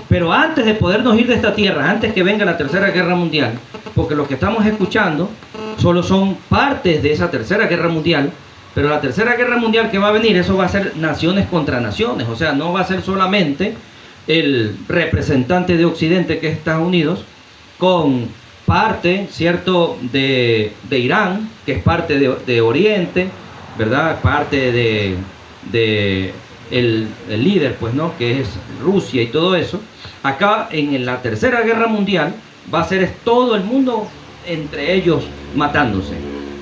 Pero antes de podernos ir de esta tierra, antes que venga la Tercera Guerra Mundial, porque los que estamos escuchando solo son partes de esa Tercera Guerra Mundial, pero la Tercera Guerra Mundial que va a venir, eso va a ser naciones contra naciones, o sea, no va a ser solamente el representante de Occidente, que es Estados Unidos, con parte, ¿cierto?, de Irán, que es parte de Oriente, ¿verdad?, parte de el líder, pues, ¿no?, que es Rusia y todo eso. Acá, en la Tercera Guerra Mundial, va a ser todo el mundo entre ellos matándose,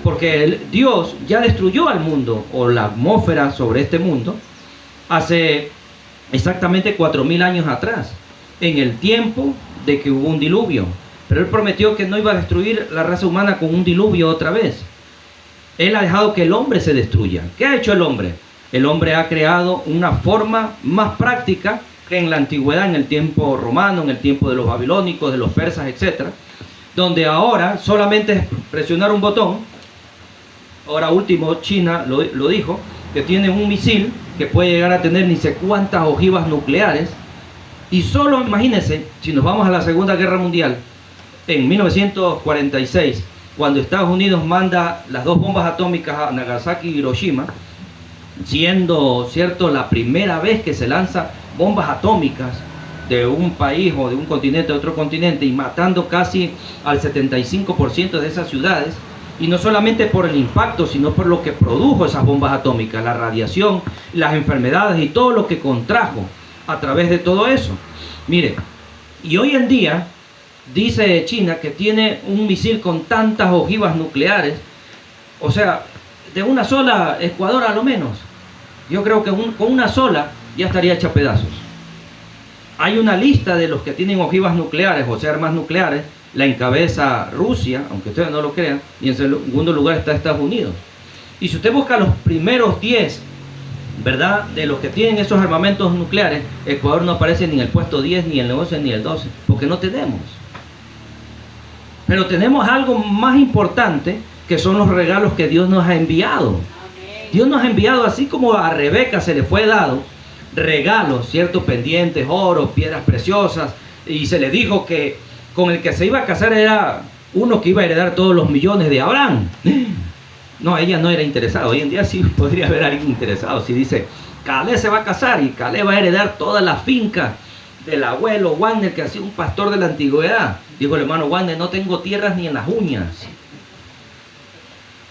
porque Dios ya destruyó al mundo, o la atmósfera sobre este mundo, hace exactamente 4000 años atrás, en el tiempo de que hubo un diluvio. Pero Él prometió que no iba a destruir la raza humana con un diluvio otra vez. Él ha dejado que el hombre se destruya. ¿Qué ha hecho el hombre? El hombre ha creado una forma más práctica que en la antigüedad, en el tiempo romano, en el tiempo de los babilónicos, de los persas, etc. Donde ahora solamente es presionar un botón. Ahora último, China lo dijo, que tiene un misil que puede llegar a tener ni sé cuántas ojivas nucleares. Y solo imagínense, si nos vamos a la Segunda Guerra Mundial, en 1946, cuando Estados Unidos manda las 2 bombas atómicas a Nagasaki y Hiroshima, siendo, ¿cierto?, la primera vez que se lanza bombas atómicas de un país o de un continente a otro continente, y matando casi al 75% de esas ciudades. Y no solamente por el impacto, sino por lo que produjo esas bombas atómicas, la radiación, las enfermedades y todo lo que contrajo a través de todo eso. Mire, y hoy en día dice China que tiene un misil con tantas ojivas nucleares, o sea, de una sola Ecuador a lo menos. Yo creo que con una sola ya estaría hecha pedazos. Hay una lista de los que tienen ojivas nucleares, o sea, armas nucleares. La encabeza Rusia, aunque ustedes no lo crean, y en segundo lugar está Estados Unidos. Y si usted busca los primeros 10, ¿verdad?, de los que tienen esos armamentos nucleares, Ecuador no aparece ni en el puesto 10, ni en el 11, ni el 12, porque no tenemos. Pero tenemos algo más importante, que son los regalos que Dios nos ha enviado. Dios nos ha enviado, así como a Rebeca se le fue dado regalos, ciertos pendientes, oro, piedras preciosas, y se le dijo que con el que se iba a casar era uno que iba a heredar todos los millones de Abraham. No, ella no era interesada. Hoy en día sí podría haber alguien interesado. Si dice, Caleb se va a casar y Caleb va a heredar toda la finca del abuelo Wagner, que ha sido un pastor de la antigüedad. Dijo el hermano Wagner, no tengo tierras ni en las uñas.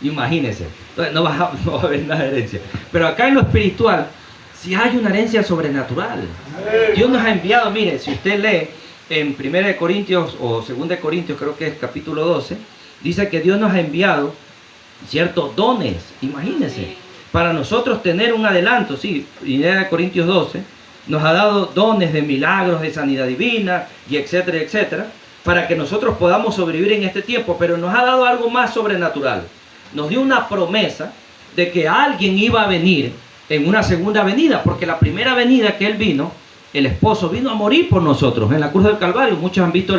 Imagínense. Entonces no va a haber nada de herencia. Pero acá en lo espiritual, sí hay una herencia sobrenatural. Dios nos ha enviado, mire, si usted lee en 1 Corintios o 2 Corintios, creo que es capítulo 12, dice que Dios nos ha enviado ciertos dones, imagínense, para nosotros tener un adelanto. Sí, 1 Corintios 12 nos ha dado dones de milagros, de sanidad divina, y etcétera, etcétera, para que nosotros podamos sobrevivir en este tiempo. Pero nos ha dado algo más sobrenatural. Nos dio una promesa de que alguien iba a venir en una segunda venida, porque la primera venida que Él vino, el esposo vino a morir por nosotros en la cruz del Calvario. Muchos han visto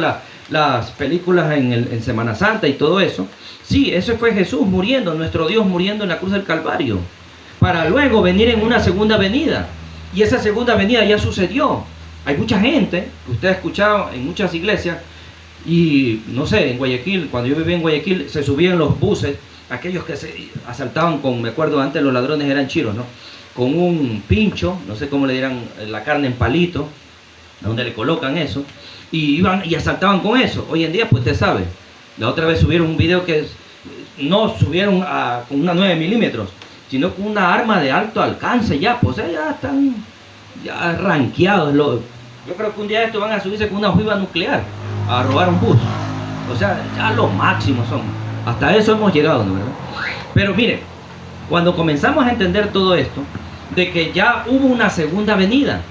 las películas en Semana Santa y todo eso. Sí, ese fue Jesús muriendo, nuestro Dios muriendo en la cruz del Calvario, para luego venir en una segunda venida. Y esa segunda venida ya sucedió. Hay mucha gente, que usted ha escuchado en muchas iglesias, y no sé, en Guayaquil, cuando yo vivía en Guayaquil, se subían los buses, aquellos que se asaltaban con, me acuerdo antes los ladrones eran chiros, ¿no? Con un pincho, no sé cómo le dirán, la carne en palito, donde le colocan eso, y iban y asaltaban con eso. Hoy en día, pues usted sabe, la otra vez subieron un video que no subieron con una 9 milímetros, sino con una arma de alto alcance ya, pues ya están ya ranqueados. Yo creo que un día estos van a subirse con una ojiva nuclear a robar un bus. O sea, ya lo máximo son. Hasta eso hemos llegado, ¿no? ¿Verdad? Pero mire, cuando comenzamos a entender todo esto, de que ya hubo una segunda venida,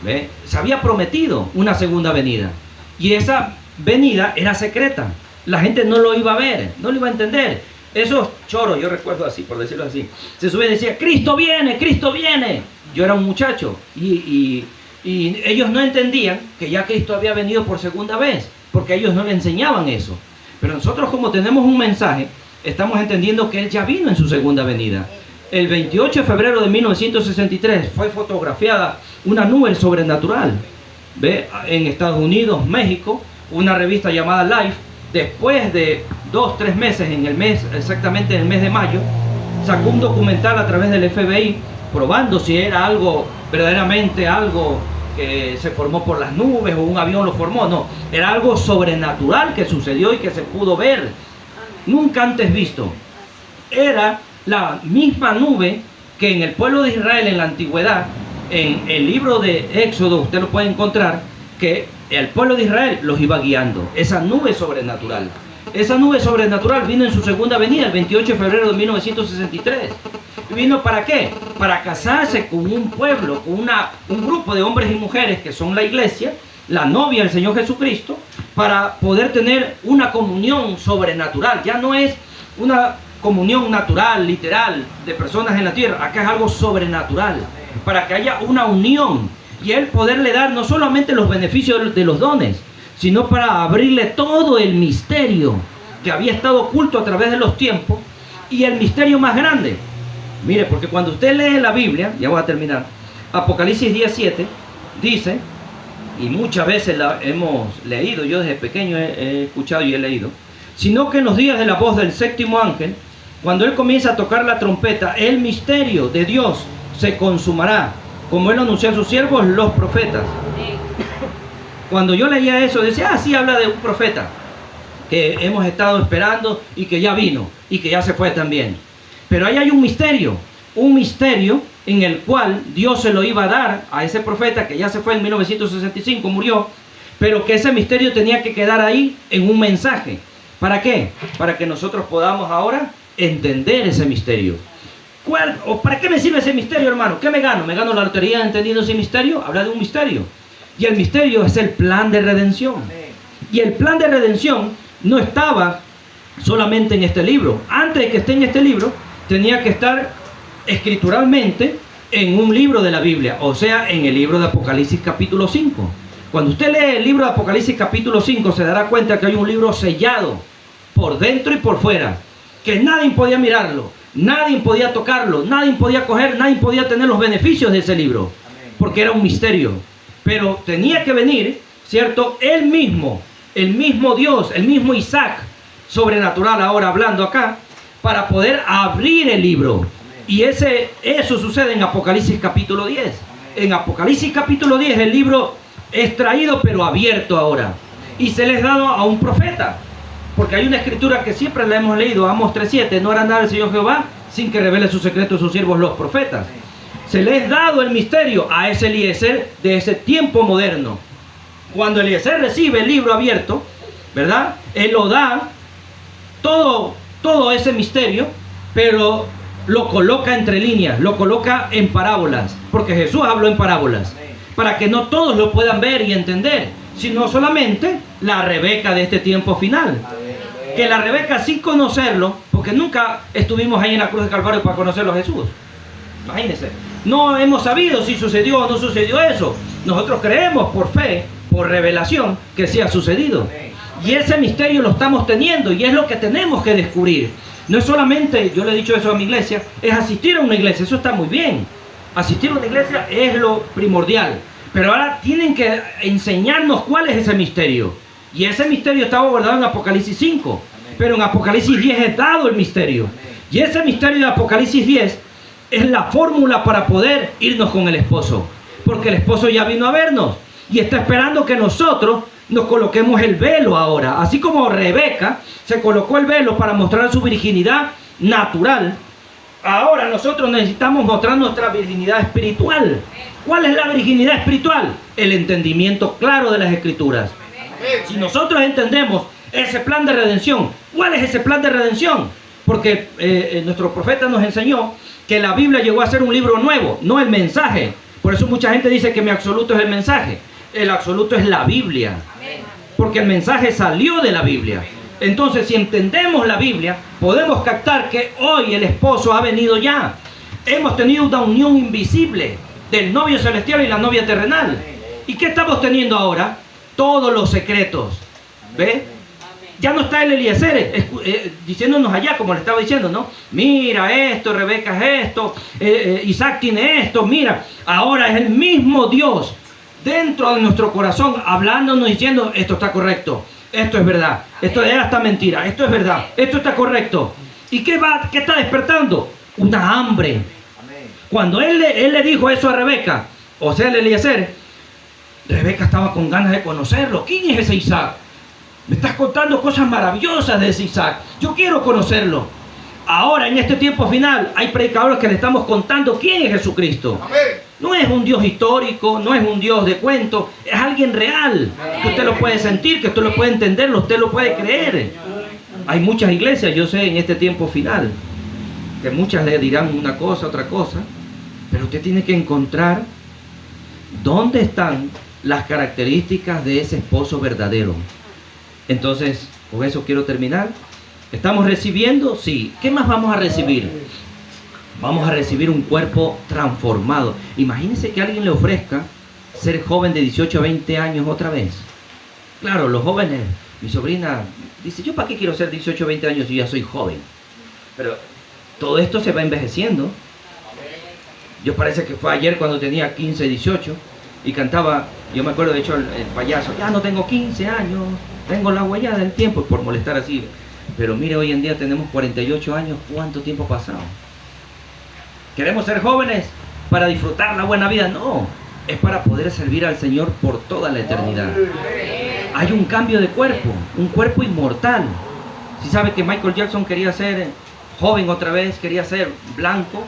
¿ve? Se había prometido una segunda venida, y esa venida era secreta. La gente no lo iba a ver, no lo iba a entender. Esos choros, yo recuerdo así, por decirlo así, se subían y decían, Cristo viene, Cristo viene. Yo era un muchacho y ellos no entendían que ya Cristo había venido por segunda vez, porque ellos no le enseñaban eso. Pero nosotros, como tenemos un mensaje, estamos entendiendo que Él ya vino en su segunda venida. El 28 de febrero de 1963 fue fotografiada una nube sobrenatural, ¿ve? En Estados Unidos, México, una revista llamada Life. Después de 2-3 meses, exactamente en el mes de mayo, sacó un documental a través del FBI probando si era algo, verdaderamente algo que se formó por las nubes o un avión lo formó. No, era algo sobrenatural que sucedió y que se pudo ver, nunca antes visto. Era la misma nube que en el pueblo de Israel en la antigüedad, en el libro de Éxodo, usted lo puede encontrar, que el pueblo de Israel los iba guiando. Esa nube sobrenatural. Esa nube sobrenatural vino en su segunda venida, el 28 de febrero de 1963. ¿Vino para qué? Para casarse con un pueblo, con un grupo de hombres y mujeres que son la iglesia, la novia del Señor Jesucristo, para poder tener una comunión sobrenatural. Ya no es una comunión natural, literal, de personas en la tierra. Acá es algo sobrenatural, para que haya una unión y Él poderle dar no solamente los beneficios de los dones, sino para abrirle todo el misterio que había estado oculto a través de los tiempos, y el misterio más grande. Mire, porque cuando usted lee la Biblia, ya voy a terminar, Apocalipsis 17 dice, y muchas veces la hemos leído, yo desde pequeño he escuchado y he leído, sino que en los días de la voz del séptimo ángel, cuando Él comienza a tocar la trompeta, el misterio de Dios se consumará, como Él anunció a sus siervos, los profetas. Cuando yo leía eso, decía, sí, habla de un profeta que hemos estado esperando y que ya vino y que ya se fue también. Pero ahí hay un misterio en el cual Dios se lo iba a dar a ese profeta que ya se fue en 1965, murió, pero que ese misterio tenía que quedar ahí en un mensaje. ¿Para qué? Para que nosotros podamos ahora entender ese misterio. ¿O para qué me sirve ese misterio, hermano? ¿Qué me gano? ¿Me gano la lotería entendiendo ese misterio? Habla de un misterio. Y el misterio es el plan de redención. Y el plan de redención no estaba solamente en este libro. Antes de que esté en este libro, tenía que estar escrituralmente en un libro de la Biblia, o sea, en el libro de Apocalipsis capítulo 5. Cuando usted lee el libro de Apocalipsis capítulo 5, se dará cuenta que hay un libro sellado por dentro y por fuera, que nadie podía mirarlo, nadie podía tocarlo, nadie podía coger, nadie podía tener los beneficios de ese libro, porque era un misterio. Pero tenía que venir, ¿cierto? El mismo Dios, el mismo Isaac, sobrenatural ahora hablando acá, para poder abrir el libro. Y eso sucede en Apocalipsis capítulo 10. En Apocalipsis capítulo 10 el libro es traído pero abierto ahora. Y se les ha dado a un profeta. Porque hay una escritura que siempre la hemos leído, Amos 3:7, no hará nada el Señor Jehová sin que revele sus secretos a sus siervos los profetas. Se les ha dado el misterio a ese Eliezer de ese tiempo moderno. Cuando Eliezer recibe el libro abierto, ¿verdad? Él lo da todo ese misterio, pero lo coloca entre líneas, lo coloca en parábolas, porque Jesús habló en parábolas, para que no todos lo puedan ver y entender, sino solamente la Rebeca de este tiempo final. Que la Rebeca, sin conocerlo, porque nunca estuvimos ahí en la cruz de Calvario para conocerlo a Jesús, imagínense, no hemos sabido si sucedió o no sucedió eso. Nosotros creemos por fe, por revelación, que sí ha sucedido. Y ese misterio lo estamos teniendo y es lo que tenemos que descubrir. No es solamente, yo le he dicho eso a mi iglesia, es asistir a una iglesia, eso está muy bien. Asistir a una iglesia es lo primordial. Pero ahora tienen que enseñarnos cuál es ese misterio. Y ese misterio estaba guardado en Apocalipsis 5. Pero en Apocalipsis 10 es dado el misterio. Y ese misterio de Apocalipsis 10 es la fórmula para poder irnos con el esposo. Porque el esposo ya vino a vernos. Y está esperando que nosotros nos coloquemos el velo ahora. Así como Rebeca se colocó el velo para mostrar su virginidad natural. Ahora nosotros necesitamos mostrar nuestra virginidad espiritual. ¿Cuál es la virginidad espiritual? El entendimiento claro de las Escrituras. Si nosotros entendemos ese plan de redención, ¿cuál es ese plan de redención? Porque nuestro profeta nos enseñó que la Biblia llegó a ser un libro nuevo, no el mensaje. Por eso mucha gente dice que mi absoluto es el mensaje. El absoluto es la Biblia. Porque el mensaje salió de la Biblia. Entonces, si entendemos la Biblia, podemos captar que hoy el esposo ha venido ya. Hemos tenido una unión invisible del novio celestial y la novia terrenal. ¿Y qué estamos teniendo ahora? Todos los secretos. ¿Ve? Ya no está el Eliezer diciéndonos allá, como le estaba diciendo, ¿no? Mira esto, Rebeca es esto, Isaac tiene esto, mira. Ahora es el mismo Dios dentro de nuestro corazón, hablándonos, diciendo, esto está correcto, esto es verdad, esto era esta mentira, esto es verdad, esto está correcto. ¿Y qué está despertando? Una hambre. Cuando él le dijo eso a Rebeca, o sea, el Eliezer, Rebeca estaba con ganas de conocerlo. ¿Quién es ese Isaac? Me estás contando cosas maravillosas de ese Isaac. Yo quiero conocerlo. Ahora, en este tiempo final, hay predicadores que le estamos contando quién es Jesucristo. Amén. No es un Dios histórico, no es un Dios de cuento, es alguien real, que usted lo puede sentir, que usted lo puede entender, usted lo puede creer. Hay muchas iglesias, yo sé, en este tiempo final, que muchas le dirán una cosa, otra cosa, pero usted tiene que encontrar dónde están las características de ese esposo verdadero. Entonces, con eso quiero terminar. ¿Estamos recibiendo? Sí. ¿Qué más vamos a recibir? Vamos a recibir un cuerpo transformado. Imagínense que alguien le ofrezca ser joven de 18 a 20 años otra vez. Claro, los jóvenes, mi sobrina dice, ¿yo para qué quiero ser 18 a 20 años si ya soy joven? Pero todo esto se va envejeciendo. Yo parece que fue ayer cuando tenía 15, 18 y cantaba, yo me acuerdo de hecho el payaso, ya no tengo 15 años, tengo la huella del tiempo, por molestar así. Pero mire, hoy en día tenemos 48 años, ¿cuánto tiempo ha pasado? ¿Queremos ser jóvenes para disfrutar la buena vida? No, es para poder servir al Señor por toda la eternidad. Hay un cambio de cuerpo, un cuerpo inmortal. Si sabe que Michael Jackson quería ser joven otra vez, quería ser blanco,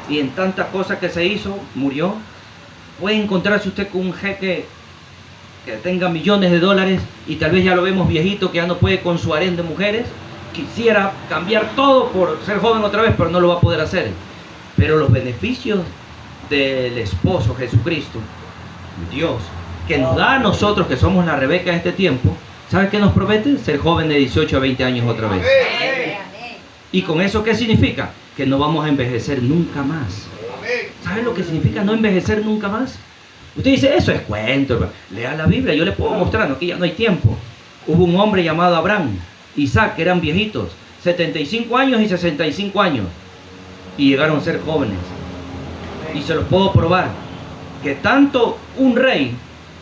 y en tantas cosas que se hizo, murió. Puede encontrarse usted con un jeque que tenga millones de dólares y tal vez ya lo vemos viejito, que ya no puede con su harén de mujeres. Quisiera cambiar todo por ser joven otra vez, pero no lo va a poder hacer. Pero los beneficios del esposo Jesucristo, Dios, que nos da a nosotros que somos la Rebeca de este tiempo, ¿sabe qué nos promete? Ser joven de 18 a 20 años otra vez. ¿Y con eso qué significa? Que no vamos a envejecer nunca más. ¿Sabe lo que significa no envejecer nunca más? Usted dice, eso es cuento. Lea la Biblia, yo le puedo mostrar, ¿no? Que ya no hay tiempo. Hubo un hombre llamado Abraham, Isaac, que eran viejitos, 75 años y 65 años, y llegaron a ser jóvenes. Y se los puedo probar, que tanto un rey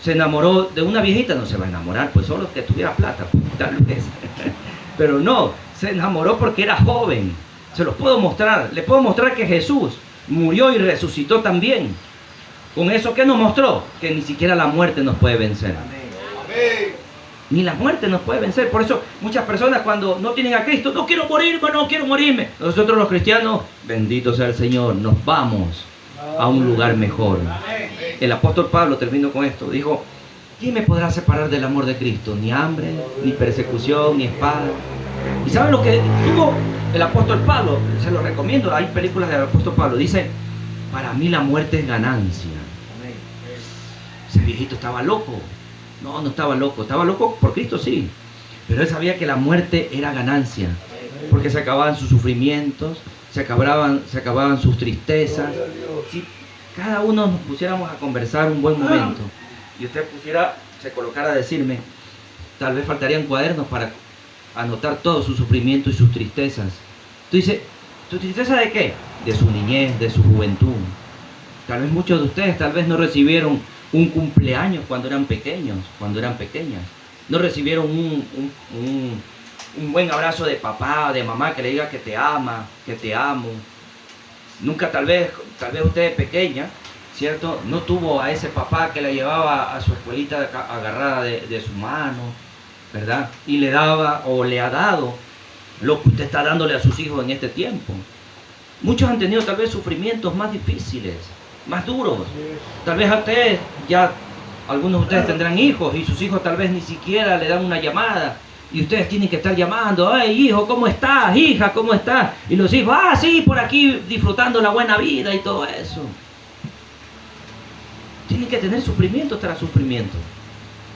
se enamoró de una viejita, no se va a enamorar, pues solo que tuviera plata, pues, tal vez. Pero no, se enamoró porque era joven. Se los puedo mostrar, le puedo mostrar que Jesús murió y resucitó también. Con eso, ¿qué nos mostró? Que ni siquiera la muerte nos puede vencer. Ni la muerte nos puede vencer. Por eso muchas personas cuando no tienen a Cristo, no quiero morirme, no quiero morirme. Nosotros los cristianos, bendito sea el Señor, nos vamos a un lugar mejor. El apóstol Pablo, termino con esto, dijo, ¿quién me podrá separar del amor de Cristo? Ni hambre, ni persecución, ni espada. ¿Y saben lo que tuvo el apóstol Pablo? Se lo recomiendo, hay películas del apóstol Pablo. Dice, para mí la muerte es ganancia. Ese viejito estaba loco. No, no estaba loco por Cristo, sí, pero él sabía que la muerte era ganancia, porque se acababan sus sufrimientos, se acababan sus tristezas. Si cada uno nos pusiéramos a conversar un buen momento y usted se colocara a decirme, tal vez faltarían cuadernos para anotar todos sus sufrimientos y sus tristezas. Tú dices, ¿tu tristeza de qué? De su niñez, de su juventud. Tal vez muchos de ustedes tal vez no recibieron un cumpleaños cuando eran pequeños, cuando eran pequeñas. No recibieron un buen abrazo de papá o de mamá que le diga que te ama, que te amo. Nunca tal vez usted pequeña, ¿cierto? No tuvo a ese papá que la llevaba a su escuelita agarrada de su mano, ¿verdad? Y le daba o le ha dado lo que usted está dándole a sus hijos en este tiempo. Muchos han tenido tal vez sufrimientos más difíciles, más duros. Tal vez a ustedes, ya algunos de ustedes tendrán hijos y sus hijos tal vez ni siquiera le dan una llamada. Y ustedes tienen que estar llamando, ¡ay, hijo, ¿cómo estás? Hija, ¿cómo estás? Y los hijos, sí, por aquí disfrutando la buena vida y todo eso. Tienen que tener sufrimiento tras sufrimiento.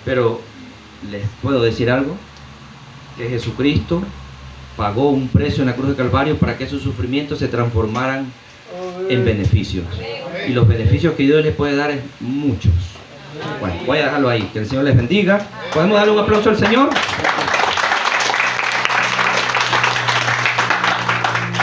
Pero les puedo decir algo, que Jesucristo pagó un precio en la cruz de Calvario para que esos sufrimientos se transformaran en beneficios. Y los beneficios que Dios les puede dar es muchos. Bueno, voy a dejarlo ahí. Que el Señor les bendiga. ¿Podemos darle un aplauso al Señor?